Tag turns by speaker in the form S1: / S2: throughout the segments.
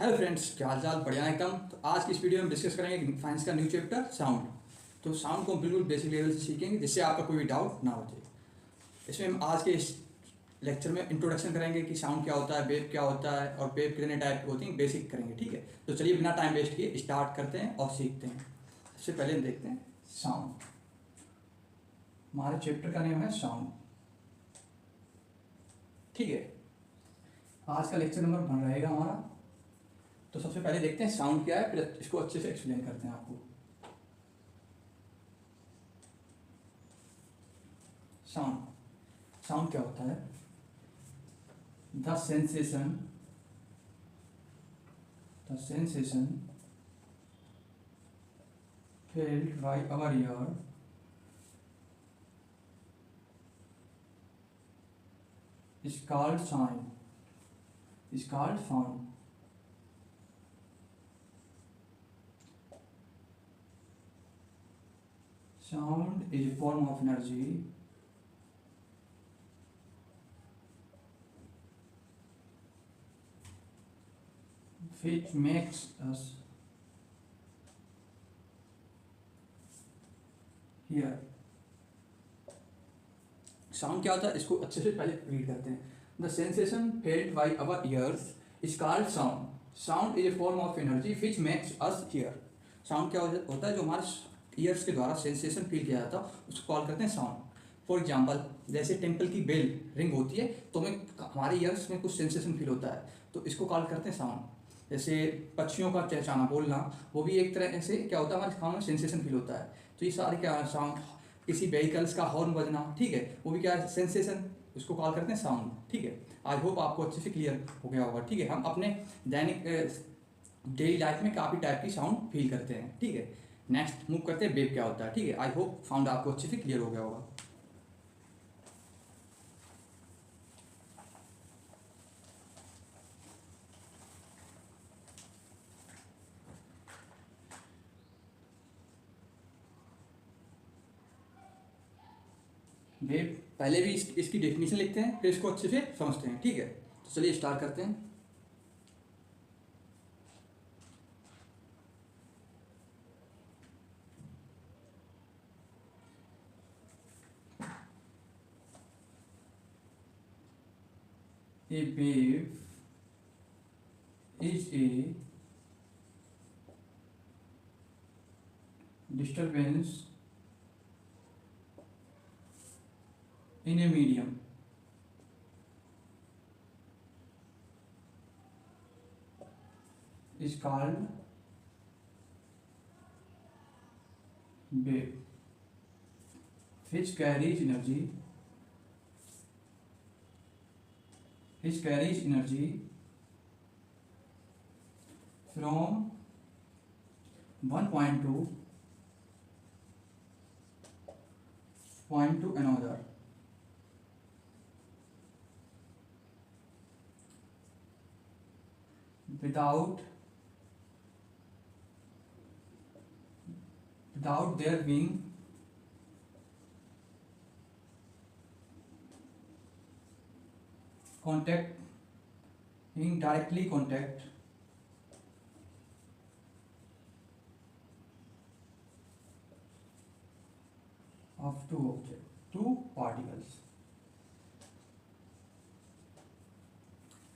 S1: Hello friends, क्या हाल चाल? बढ़िया एकदम। तो आज की इस वीडियो में डिस्कस करेंगे साइंस का न्यू चैप्टर साउंड। तो साउंड को हम बिल्कुल बेसिक लेवल से सीखेंगे जिससे आपका कोई डाउट ना हो जाए। इसमें हम आज के इस लेक्चर में इंट्रोडक्शन करेंगे कि साउंड क्या होता है, वेव क्या होता है और वेव कितने टाइप की होती हैं, बेसिक करेंगे। ठीक है, तो चलिए बिना टाइम वेस्ट किए स्टार्ट करते हैं और सीखते हैं। सबसे पहले हम देखते हैं साउंड। हमारे चैप्टर का नेम है साउंड। ठीक है, आज का लेक्चर नंबर 1 रहेगा हमारा। तो सबसे पहले देखते हैं साउंड क्या है, फिर इसको अच्छे से एक्सप्लेन करते हैं आपको। साउंड साउंड क्या होता है? The sensation felt by our ear is called sound. Sound is a form of energy which makes us hear. Sound क्या होता है, इसको अच्छे से पहले रीड करते हैं। The sensation felt by our years is called sound. Sound is a form of energy which makes us here. Sound क्या होता है? जो हमारे ईयर्स के द्वारा सेंसेशन फील किया जाता है उसको कॉल करते हैं साउंड। फॉर एग्जाम्पल, जैसे टेम्पल की बेल रिंग होती है तो हमें हमारे ईयर्स में कुछ सेंसेशन फील होता है, तो इसको कॉल करते हैं साउंड। जैसे पक्षियों का चहचहाना, बोलना, वो भी एक तरह से क्या होता है, हमारे कान में सेंसेशन फील होता है। तो ये सारे क्या साउंड, किसी व्हीकल्स का हॉर्न बजना, ठीक है, वो भी क्या है, सेंसेशन, उसको कॉल करते हैं साउंड। ठीक है, आई होप आपको अच्छे से क्लियर हो गया होगा। ठीक है, हम अपने दैनिक डेली लाइफ में काफ़ी टाइप की साउंड फील करते हैं। ठीक है, नेक्स्ट मूव करते हैं वेव क्या होता है। ठीक है, आई होप साउंड आपको अच्छे से क्लियर हो गया होगा। वेव पहले भी इसकी डेफिनेशन लिखते हैं, फिर इसको अच्छे से समझते हैं। ठीक है, तो चलिए स्टार्ट करते हैं। A wave is a disturbance in a medium is called wave which carries energy from one point to another without there being directly contact of two particles.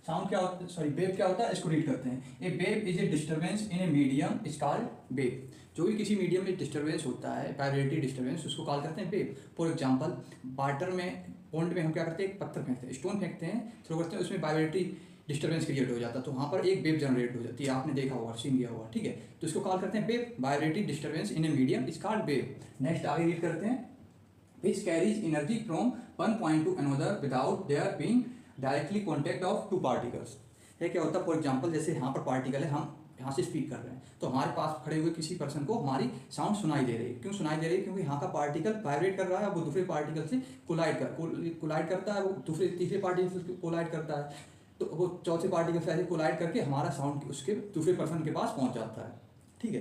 S1: Sound क्या होता है, सॉरी वेव क्या होता है, इसको read करते हैं। A wave is a disturbance in a medium is called wave. जो भी किसी मीडियम में डिस्टर्बेंस होता है, वाइब्रेटरी डिस्टर्बेंस, उसको कॉल करते हैं वेव। फॉर एग्जांपल, वाटर में, पॉन्ड में हम क्या करते हैं, एक पत्थर फेंकते हैं, स्टोन फेंकते हैं, थ्रो करते हैं, उसमें वाइब्रेटरी डिस्टर्बेंस क्रिएट हो जाता है, तो वहाँ पर एक वेव जनरेट हो जाती है। आपने देखा होगा, सीन किया होगा। ठीक है, तो इसको कॉल करते हैं wave. Vibratory disturbance in a medium is called wave. Next आगे रीड करते हैं। Which carries energy from one point two another without their being directly contact of two particles. ये क्या होता है? फॉर एग्जांपल, जैसे यहाँ पर पार्टिकल है, हम यहाँ से स्पीक कर रहे हैं, तो हमारे पास खड़े हुए किसी पर्सन को हमारी साउंड सुनाई दे रही है। क्यों सुनाई दे रही है? क्योंकि यहाँ का पार्टिकल वाइब्रेट कर रहा है, वो दूसरे पार्टिकल से कोलाइड करता है, वो दूसरे तीसरे पार्टिकल से कोलाइड करता है, तो वो चौथे पार्टिकल से ऐसे कोलाइड करके हमारा साउंड उसके दूसरे पर्सन के पास पहुँच जाता है। ठीक है,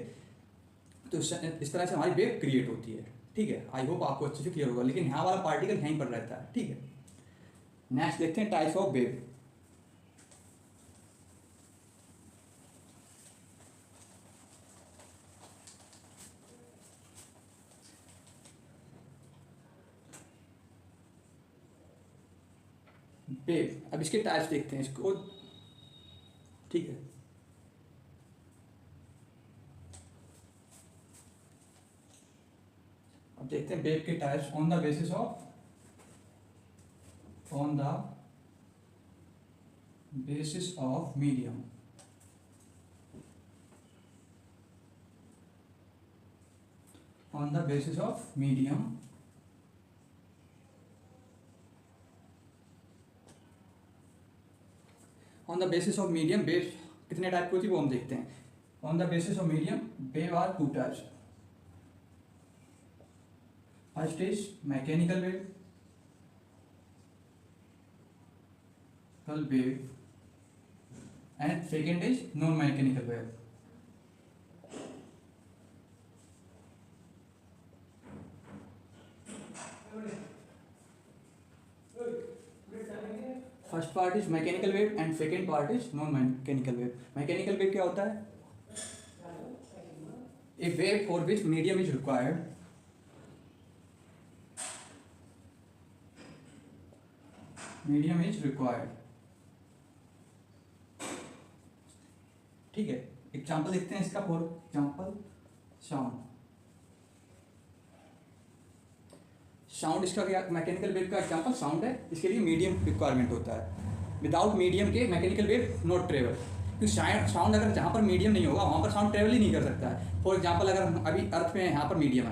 S1: तो इस तरह से हमारी वेव क्रिएट होती है। ठीक है, आई होप आपको अच्छे से क्लियर होगा। लेकिन यहाँ वाला पार्टिकल यहीं पर रहता है। ठीक है, नेक्स्ट देखते हैं टाइप्स ऑफ वेव. वेव। अब इसके टाइप्स देखते हैं इसको, ठीक है। अब देखते हैं वेव के types on the basis of medium. On the basis of medium, on the basis of medium wave कितने टाइप की होती है वो हम देखते हैं। On the basis of medium wave are two types. First is mechanical wave, and second is non-mechanical wave. First part is mechanical wave and second part is non mechanical wave. Mechanical wave क्या होता है? A wave for which medium is required, ठीक है। Example देखते हैं इसका। For example sound. Sound इसका क्या, मैकेनिकल वेव का एग्जाम्पल साउंड है। इसके लिए मीडियम रिक्वायरमेंट होता है। विदाउट मीडियम के मैकेनिकल वेव नॉट ट्रेवल। क्योंकि साउंड अगर जहाँ पर मीडियम नहीं होगा वहाँ पर साउंड ट्रेवल ही नहीं कर सकता है। फॉर एग्जाम्पल अगर हम अभी अर्थ में यहाँ पर मीडियम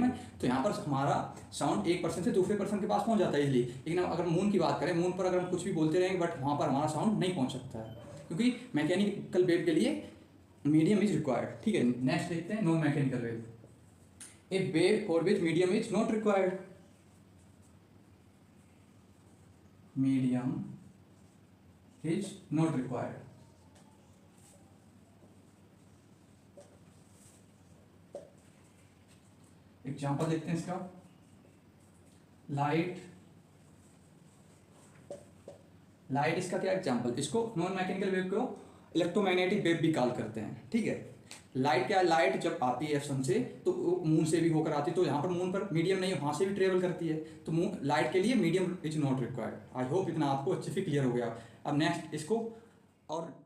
S1: है तो यहाँ पर हमारा साउंड एक पर्सन से दूसरे पर्सन के पास पहुँच जाता है इजली। लेकिन अगर मून की बात करें, मून पर अगर हम कुछ भी बोलते रहेंगे बट वहाँ पर हमारा साउंड नहीं पहुँच सकता है, क्योंकि मैकेनिकल वेव के लिए मीडियम इज रिक्वायर्ड। ठीक है, नेक्स्ट देखते हैं non mechanical wave. A wave for which medium is not required, medium is not required. Example देखते हैं इसका। लाइट इसका क्या एग्जाम्पल, इसको नॉन मैकेनिकल वेव को इलेक्ट्रोमैग्नेटिक वेव भी कॉल करते हैं। ठीक है, लाइट क्या है, लाइट जब आती है सन से तो मून से भी होकर आती है, तो यहाँ पर मून पर मीडियम नहीं है, वहाँ से भी ट्रेवल करती है, तो मून लाइट के लिए medium is not required. I hope इतना आपको अच्छे से क्लियर हो गया। अब नेक्स्ट इसको, और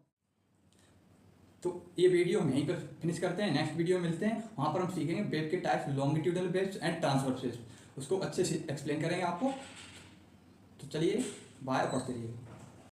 S1: तो ये वीडियो हम यहीं पर फिनिश करते हैं। नेक्स्ट वीडियो में मिलते हैं, वहाँ पर हम सीखेंगे वेव के types, longitudinal waves and transverse waves, उसको अच्छे से एक्सप्लेन करेंगे आपको। तो चलिए बाय, पढ़ते रहिए।